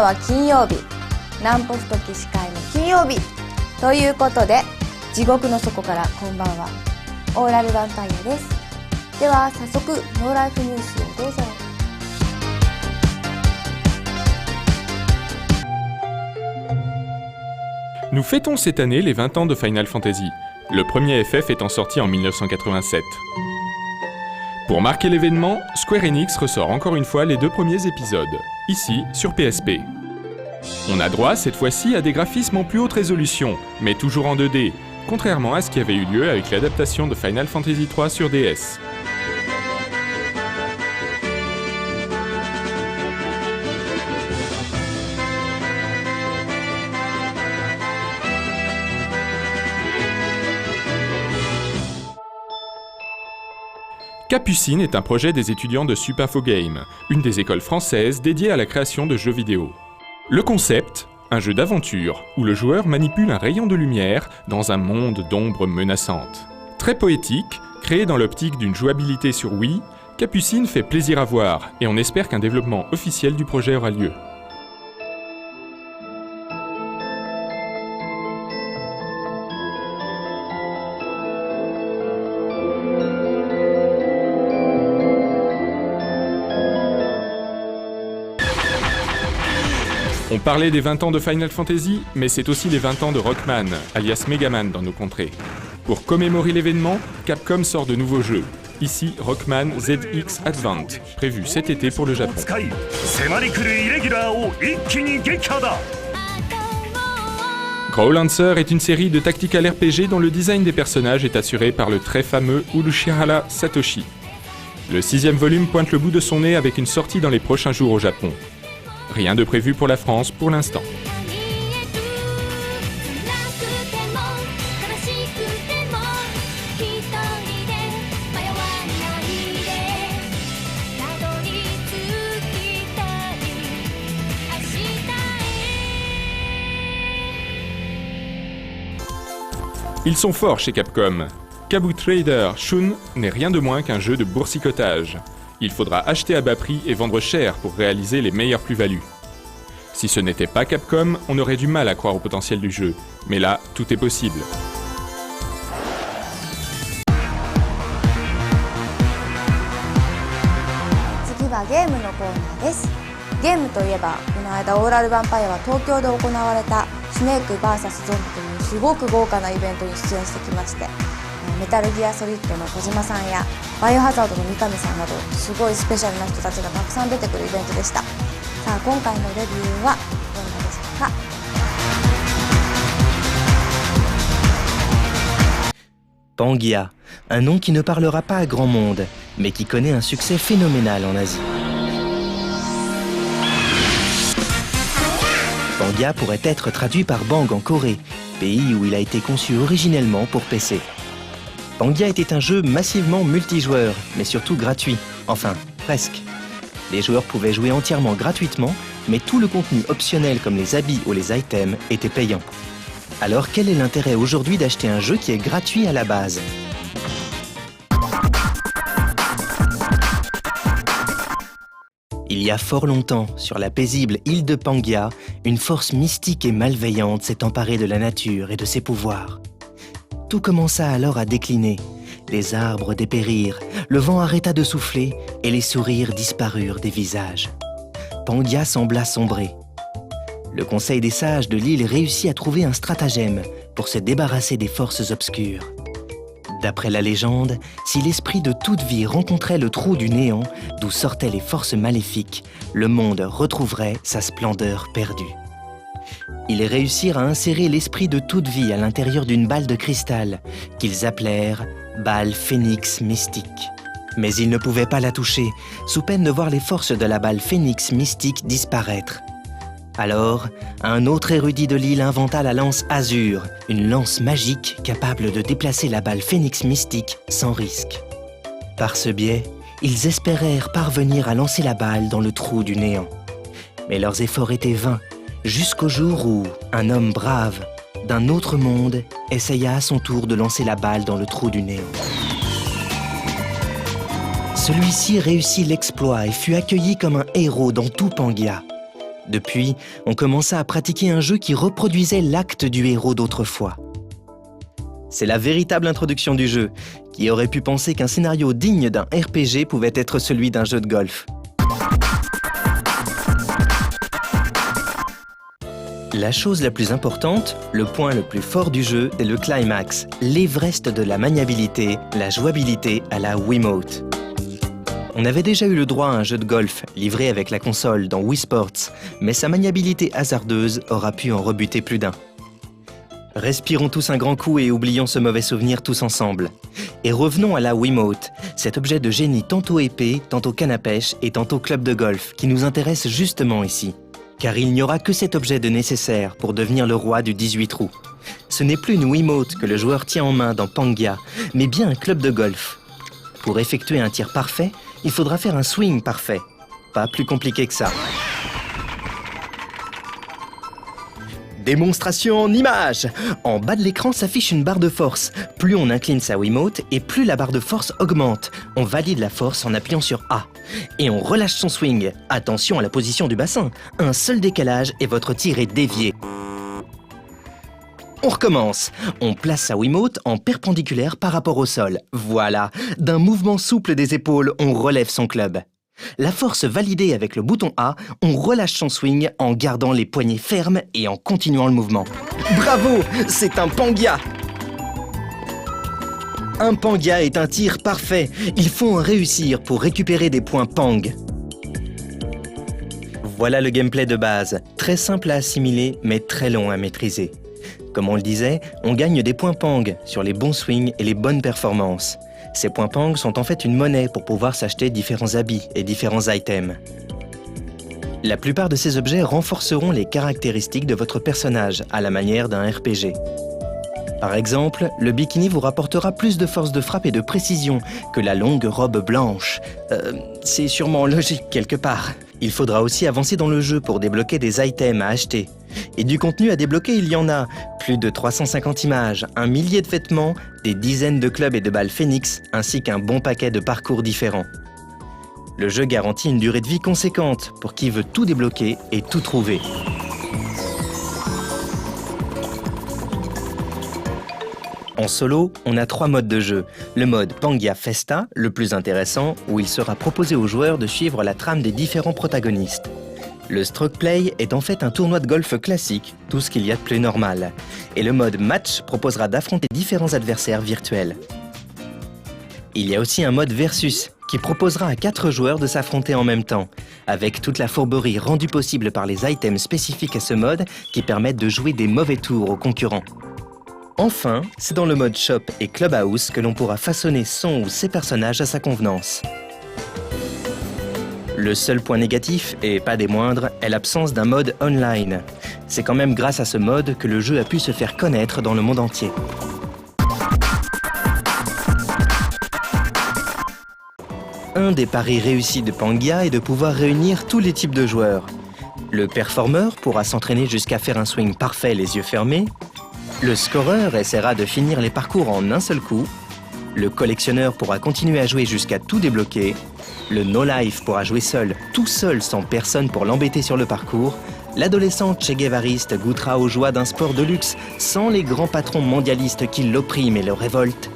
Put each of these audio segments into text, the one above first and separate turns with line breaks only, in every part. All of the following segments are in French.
夜は金曜日、南ポスト起司会の金曜日ということで、地獄の底からこんばんは、オーラルヴァンパイアです。では早速ノーライフニュースをどうぞ。
Nous fêtons cette année les 20 ans de Final Fantasy, le premier FF étant sorti en 1987. Pour marquer l'événement, Square Enix ressort encore une fois les 2 premiers épisodes, ici sur PSP. On a droit cette fois-ci à des graphismes en plus haute résolution, mais toujours en 2D, contrairement à ce qui avait eu lieu avec l'adaptation de Final Fantasy III sur DS. Capucine est un projet des étudiants de Sup Info Game, une des écoles françaises dédiées à la création de jeux vidéo. Le concept, un jeu d'aventure où le joueur manipule un rayon de lumière dans un monde d'ombres menaçantes. Très poétique, créé dans l'optique d'une jouabilité sur Wii, Capucine fait plaisir à voir et on espère qu'un développement officiel du projet aura lieu. On parlait des 20 ans de Final Fantasy, mais c'est aussi les 20 ans de Rockman, alias Megaman dans nos contrées. Pour commémorer l'événement, Capcom sort de nouveaux jeux. Ici, Rockman ZX Advent, prévu cet été pour le Japon. Growlancer est une série de tactical RPG dont le design des personnages est assuré par le très fameux Urushihara Satoshi. Le 6e volume pointe le bout de son nez avec une sortie dans les prochains jours au Japon. Rien de prévu pour la France pour l'instant. Ils sont forts chez Capcom. Kabu Trader Shun n'est rien de moins qu'un jeu de boursicotage. Il faudra acheter à bas prix et vendre cher pour réaliser les meilleures plus-values. Si ce n'était pas Capcom, on aurait du mal à croire au potentiel du jeu. Mais là, tout est possible.
Pangia, un nom qui ne parlera pas à grand monde, mais qui connaît un succès phénoménal en Asie. Pangia pourrait être traduit par Bang en Corée, pays où il a été conçu originellement pour PC. Pangia était un jeu massivement multijoueur, mais surtout gratuit, enfin, presque. Les joueurs pouvaient jouer entièrement gratuitement, mais tout le contenu optionnel comme les habits ou les items était payant. Alors quel est l'intérêt aujourd'hui d'acheter un jeu qui est gratuit à la base ? Il y a fort longtemps, sur la paisible île de Pangia, une force mystique et malveillante s'est emparée de la nature et de ses pouvoirs. Tout commença alors à décliner. Les arbres dépérirent, le vent arrêta de souffler et les sourires disparurent des visages. Pangia sembla sombrer. Le conseil des sages de l'île réussit à trouver un stratagème pour se débarrasser des forces obscures. D'après la légende, si l'esprit de toute vie rencontrait le trou du néant d'où sortaient les forces maléfiques, le monde retrouverait sa splendeur perdue. Ils réussirent à insérer l'esprit de toute vie à l'intérieur d'une balle de cristal qu'ils appelèrent « balle phénix mystique ». Mais ils ne pouvaient pas la toucher, sous peine de voir les forces de la balle phénix mystique disparaître. Alors, un autre érudit de l'île inventa la lance Azur, une lance magique capable de déplacer la balle phénix mystique sans risque. Par ce biais, ils espérèrent parvenir à lancer la balle dans le trou du néant. Mais leurs efforts étaient vains, jusqu'au jour où un homme brave, d'un autre monde, essaya à son tour de lancer la balle dans le trou du néant. Celui-ci réussit l'exploit et fut accueilli comme un héros dans tout Pangia. Depuis, on commença à pratiquer un jeu qui reproduisait l'acte du héros d'autrefois. C'est la véritable introduction du jeu. Qui aurait pu penser qu'un scénario digne d'un RPG pouvait être celui d'un jeu de golf? La chose la plus importante, le point le plus fort du jeu, est le climax, l'Everest de la maniabilité, la jouabilité à la Wiimote. On avait déjà eu le droit à un jeu de golf livré avec la console dans Wii Sports, mais sa maniabilité hasardeuse aura pu en rebuter plus d'un. Respirons tous un grand coup et oublions ce mauvais souvenir tous ensemble. Et revenons à la Wiimote, cet objet de génie tantôt épée, tantôt canne à pêche et tantôt club de golf qui nous intéresse justement ici. Car il n'y aura que cet objet de nécessaire pour devenir le roi du 18 trous. Ce n'est plus une Wiimote que le joueur tient en main dans Pangia, mais bien un club de golf. Pour effectuer un tir parfait, il faudra faire un swing parfait. Pas plus compliqué que ça. Démonstration en images. En bas de l'écran s'affiche une barre de force. Plus on incline sa Wiimote et plus la barre de force augmente. On valide la force en appuyant sur A. Et on relâche son swing. Attention à la position du bassin. Un seul décalage et votre tir est dévié. On recommence. On place sa Wiimote en perpendiculaire par rapport au sol. Voilà. D'un mouvement souple des épaules, on relève son club. La force validée avec le bouton A, on relâche son swing en gardant les poignets fermes et en continuant le mouvement. Bravo, c'est un Pangia! Un Pangia est un tir parfait. Il faut en réussir pour récupérer des points Pang. Voilà le gameplay de base, très simple à assimiler mais très long à maîtriser. Comme on le disait, on gagne des points Pang sur les bons swings et les bonnes performances. Ces points Pang sont en fait une monnaie pour pouvoir s'acheter différents habits et différents items. La plupart de ces objets renforceront les caractéristiques de votre personnage à la manière d'un RPG. Par exemple, le bikini vous rapportera plus de force de frappe et de précision que la longue robe blanche. C'est sûrement logique quelque part. Il faudra aussi avancer dans le jeu pour débloquer des items à acheter. Et du contenu à débloquer, il y en a. Plus de 350 images, un millier de vêtements, des dizaines de clubs et de balles Phoenix, ainsi qu'un bon paquet de parcours différents. Le jeu garantit une durée de vie conséquente pour qui veut tout débloquer et tout trouver. En solo, on a 3 modes de jeu. Le mode Pangia Festa, le plus intéressant, où il sera proposé aux joueurs de suivre la trame des différents protagonistes. Le Stroke Play est en fait un tournoi de golf classique, tout ce qu'il y a de plus normal. Et le mode Match proposera d'affronter différents adversaires virtuels. Il y a aussi un mode Versus, qui proposera à 4 joueurs de s'affronter en même temps, avec toute la fourberie rendue possible par les items spécifiques à ce mode qui permettent de jouer des mauvais tours aux concurrents. Enfin, c'est dans le mode Shop et Clubhouse que l'on pourra façonner son ou ses personnages à sa convenance. Le seul point négatif, et pas des moindres, est l'absence d'un mode online. C'est quand même grâce à ce mode que le jeu a pu se faire connaître dans le monde entier. Un des paris réussis de Pangia est de pouvoir réunir tous les types de joueurs. Le performeur pourra s'entraîner jusqu'à faire un swing parfait les yeux fermés. Le scoreur essaiera de finir les parcours en un seul coup. Le collectionneur pourra continuer à jouer jusqu'à tout débloquer. Le no-life pourra jouer seul, tout seul sans personne pour l'embêter sur le parcours. L'adolescent Che Guevariste goûtera aux joies d'un sport de luxe sans les grands patrons mondialistes qui l'oppriment et le révoltent.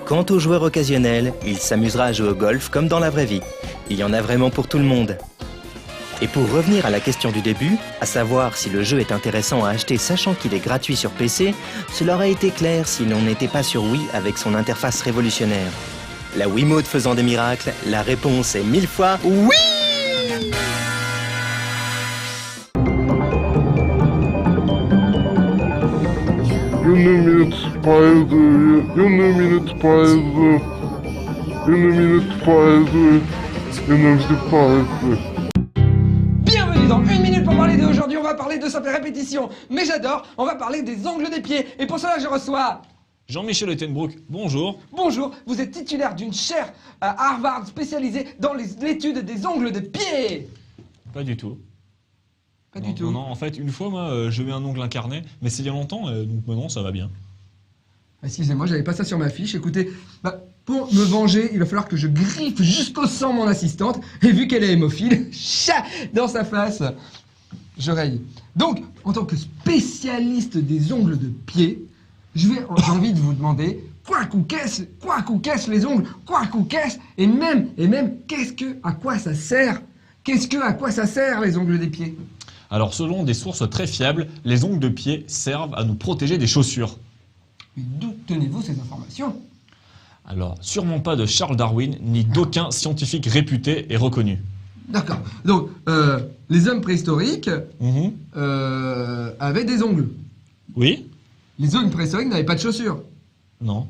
Quant aux joueurs occasionnels, il s'amusera à jouer au golf comme dans la vraie vie. Il y en a vraiment pour tout le monde. Et pour revenir à la question du début, à savoir si le jeu est intéressant à acheter sachant qu'il est gratuit sur PC, cela aurait été clair si l'on n'était pas sur Wii avec son interface révolutionnaire. La Wiimote faisant des miracles, la réponse est 1000 fois oui!
Bienvenue dans 1 minute pour parler d'aujourd'hui, on va parler de simple répétition. Mais j'adore, on va parler des angles des pieds. Et pour cela, je reçois...
Jean-Michel Ettenbrook, bonjour.
Bonjour, vous êtes titulaire d'une chaire à Harvard spécialisée dans l'étude des angles de pied.
Pas du tout.
Pas du tout.
Non, en fait, une fois, moi, je mets un ongle incarné, mais c'est il y a longtemps, donc maintenant, ça va bien.
Excusez-moi, j'avais pas ça sur ma fiche. Écoutez, pour me venger, il va falloir que je griffe jusqu'au sang mon assistante. Et vu qu'elle est hémophile, chat dans sa face. je raye. Donc, en tant que spécialiste des ongles de pied, j'ai envie de vous demander quoi qu'est-ce les ongles, et même, à quoi ça sert? À quoi ça sert les ongles des pieds?
Alors, selon des sources très fiables, les ongles de pied servent à nous protéger des chaussures.
Mais d'où tenez-vous ces informations?
Alors, sûrement pas de Charles Darwin, ni d'aucun scientifique réputé et reconnu.
D'accord. Donc, les hommes préhistoriques
Mhm.
avaient des ongles.
Oui?
Les hommes préhistoriques n'avaient pas de chaussures.
Non.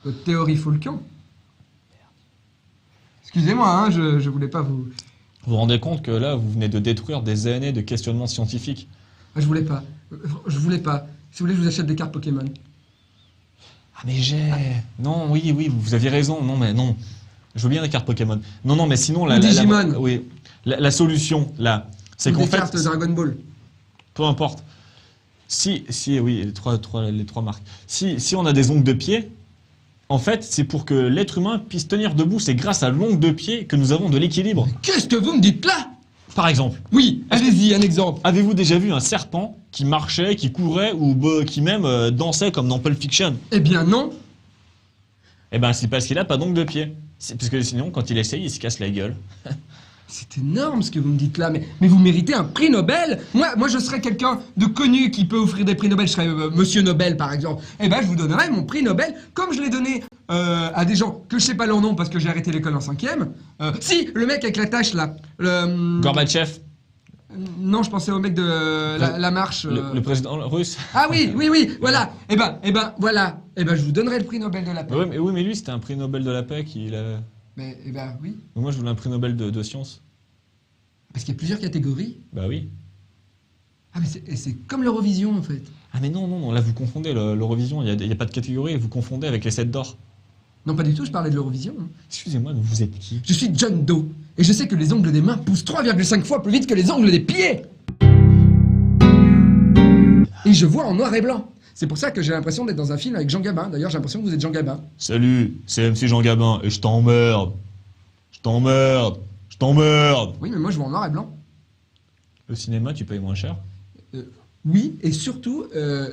Votre théorie fout le camp. Excusez-moi, hein, je voulais pas vous...
Vous vous rendez compte que là, vous venez de détruire des années de questionnements scientifiques.
Je voulais pas. Si vous voulez, je vous achète des cartes Pokémon.
Ah mais Non, oui, vous aviez raison. Non, mais non. Je veux bien des cartes Pokémon. Non, mais sinon...
Ou Digimon.
Oui. La solution, là, c'est
Ou
qu'en
des
fait...
cartes Dragon Ball.
Peu importe. Oui, les trois marques. Si on a des ongles de pied, en fait, c'est pour que l'être humain puisse tenir debout. C'est grâce à l'ongle de pied que nous avons de l'équilibre.
Qu'est-ce que vous me dites là?
Par exemple,
Oui, allez-y, un exemple.
avez-vous déjà vu un serpent qui marchait, qui courait ou qui même dansait comme dans Pulp Fiction?
Eh bien non.
Eh ben, c'est parce qu'il a pas d'ongle de pied. Parce que sinon, quand il essaye, il se casse la gueule.
C'est énorme ce que vous me dites là, mais vous méritez un prix Nobel. Moi je serais quelqu'un de connu qui peut offrir des prix Nobel, je serais Monsieur Nobel par exemple. Eh ben je vous donnerais mon prix Nobel, comme je l'ai donné à des gens que je sais pas leur nom parce que j'ai arrêté l'école en 5e. Si, le mec avec la tache là.
Gorbatchev,
Non, je pensais au mec de la marche.
le président russe.
Ah oui, voilà. Eh ben voilà. Eh ben je vous donnerai le prix Nobel de la paix.
Oui, mais lui, c'était un prix Nobel de la paix qu'il a...
Mais eh ben oui,
Moi, je voulais un prix Nobel de sciences.
parce qu'il y a plusieurs catégories.
Bah oui.
Ah mais c'est comme l'Eurovision en fait.
Ah mais non, là vous confondez l'Eurovision, il y a pas de catégorie, vous confondez avec les 7 d'or.
Non pas du tout, je parlais de l'Eurovision. Hein.
Excusez-moi, mais vous êtes qui?
Je suis John Doe, et je sais que les ongles des mains poussent 3,5 fois plus vite que les ongles des pieds. Et je vois en noir et blanc. C'est pour ça que j'ai l'impression d'être dans un film avec Jean Gabin. D'ailleurs, j'ai l'impression que vous êtes Jean Gabin.
Salut, c'est MC Jean Gabin, et je t'emmerde. Je t'emmerde.
Oui, mais moi je vois en noir et blanc.
Au cinéma, tu payes moins cher?
Oui, et surtout,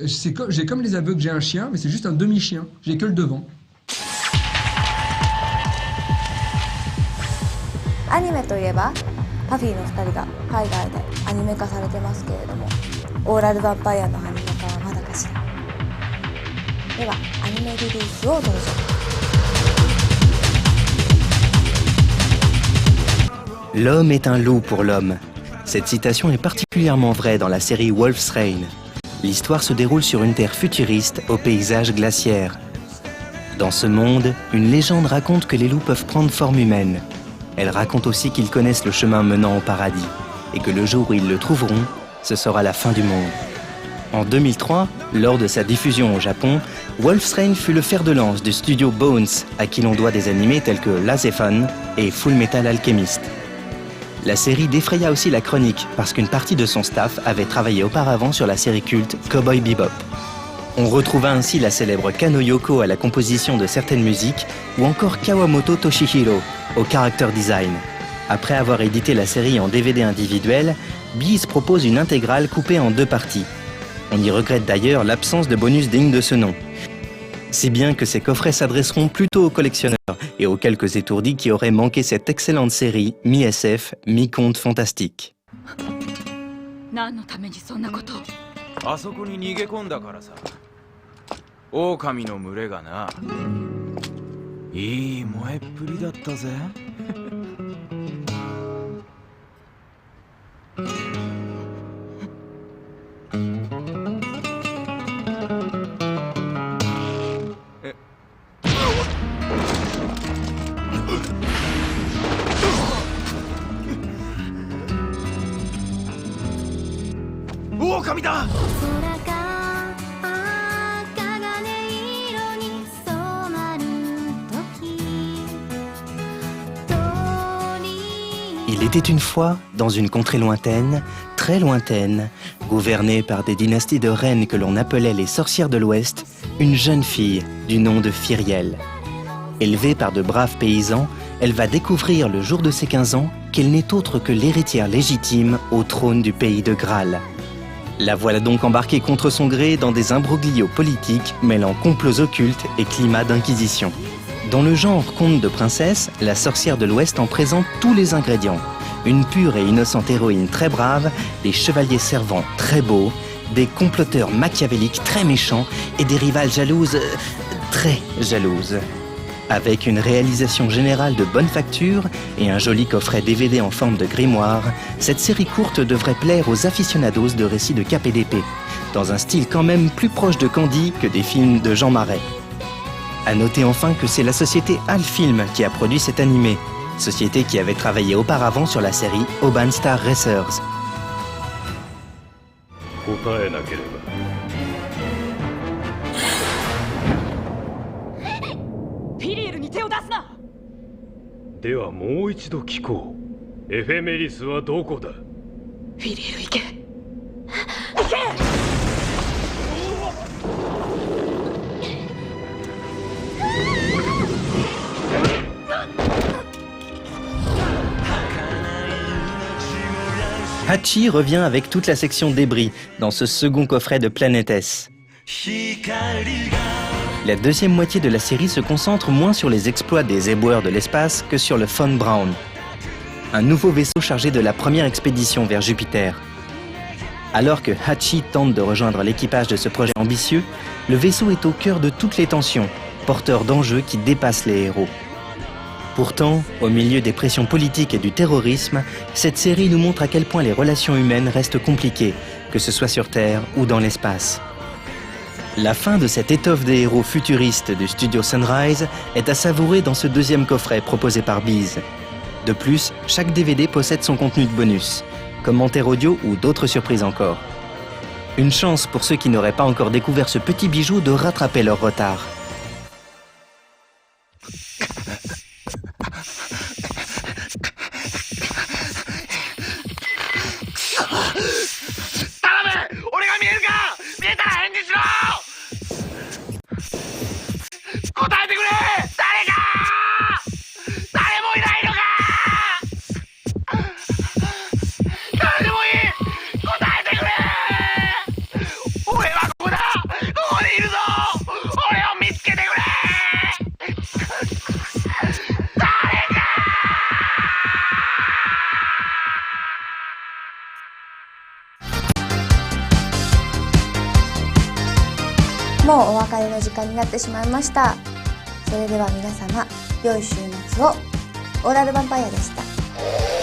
j'ai comme les aveugles, j'ai un chien, mais c'est juste un demi-chien. J'ai que le devant.
アニメといえばパフィーの2人が海外でアニメ化されてますけれども、オーラルヴァンパイアのアニメ化はまだかしら。ではアニメリリースをどうぞ。
L'homme est un loup pour l'homme. Cette citation est particulièrement vraie dans la série Wolf's Rain. L'histoire se déroule sur une terre futuriste au paysage glaciaire. Dans ce monde, une légende raconte que les loups peuvent prendre forme humaine. Elle raconte aussi qu'ils connaissent le chemin menant au paradis et que le jour où ils le trouveront, ce sera la fin du monde. En 2003, lors de sa diffusion au Japon, Wolf's Rain fut le fer de lance du studio Bones, à qui l'on doit des animés tels que Lazefan et Full Metal Alchemist. La série défraya aussi la chronique parce qu'une partie de son staff avait travaillé auparavant sur la série culte Cowboy Bebop. On retrouva ainsi la célèbre Kano Yoko à la composition de certaines musiques ou encore Kawamoto Toshihiro au character design. Après avoir édité la série en DVD individuel, Beez propose une intégrale coupée en 2 parties. On y regrette d'ailleurs l'absence de bonus digne de ce nom. Si bien que ces coffrets s'adresseront plutôt aux collectionneurs et aux quelques étourdis qui auraient manqué cette excellente série mi-SF, mi-conte fantastique.
何のためにそんなことを。
あそこに逃げ込んだからさ。狼の群れがな。いい燃えっぷりだったぜ。狼だ。
Il était une fois, dans une contrée lointaine, très lointaine, gouvernée par des dynasties de reines que l'on appelait les sorcières de l'Ouest, une jeune fille du nom de Fyriel. Élevée par de braves paysans, elle va découvrir le jour de ses 15 ans qu'elle n'est autre que l'héritière légitime au trône du pays de Graal. La voilà donc embarquée contre son gré dans des imbroglios politiques mêlant complots occultes et climat d'inquisition. Dans le genre conte de princesse, la sorcière de l'Ouest en présente tous les ingrédients. Une pure et innocente héroïne très brave, des chevaliers servants très beaux, des comploteurs machiavéliques très méchants et des rivales jalouses, très jalouses. Avec une réalisation générale de bonne facture et un joli coffret DVD en forme de grimoire, cette série courte devrait plaire aux aficionados de récits de cap et d'épée, dans un style quand même plus proche de Candy que des films de Jean Marais. À noter enfin que c'est la société Alfilm qui a produit cet animé, société qui avait travaillé auparavant sur la série Auban Star Racers.
答えなければ
フィリエルに手を出すな。
ではもう一度聞こう。エフェメリスはどこだ。
フィリエル行け。行け。
Hachi revient avec toute la section débris dans ce second coffret de Planète S. La deuxième moitié de la série se concentre moins sur les exploits des éboueurs de l'espace que sur le Von Braun, un nouveau vaisseau chargé de la première expédition vers Jupiter. Alors que Hachi tente de rejoindre l'équipage de ce projet ambitieux, le vaisseau est au cœur de toutes les tensions, porteur d'enjeux qui dépassent les héros. Pourtant, au milieu des pressions politiques et du terrorisme, cette série nous montre à quel point les relations humaines restent compliquées, que ce soit sur Terre ou dans l'espace. La fin de cette étoffe des héros futuristes du studio Sunrise est à savourer dans ce deuxième coffret proposé par Beez. De plus, chaque DVD possède son contenu de bonus, commentaires audio ou d'autres surprises encore. Une chance pour ceux qui n'auraient pas encore découvert ce petit bijou de rattraper leur retard.
もうお別れの時間になってしまいました。それでは皆様、良い週末を。オーラルヴァンパイアでした。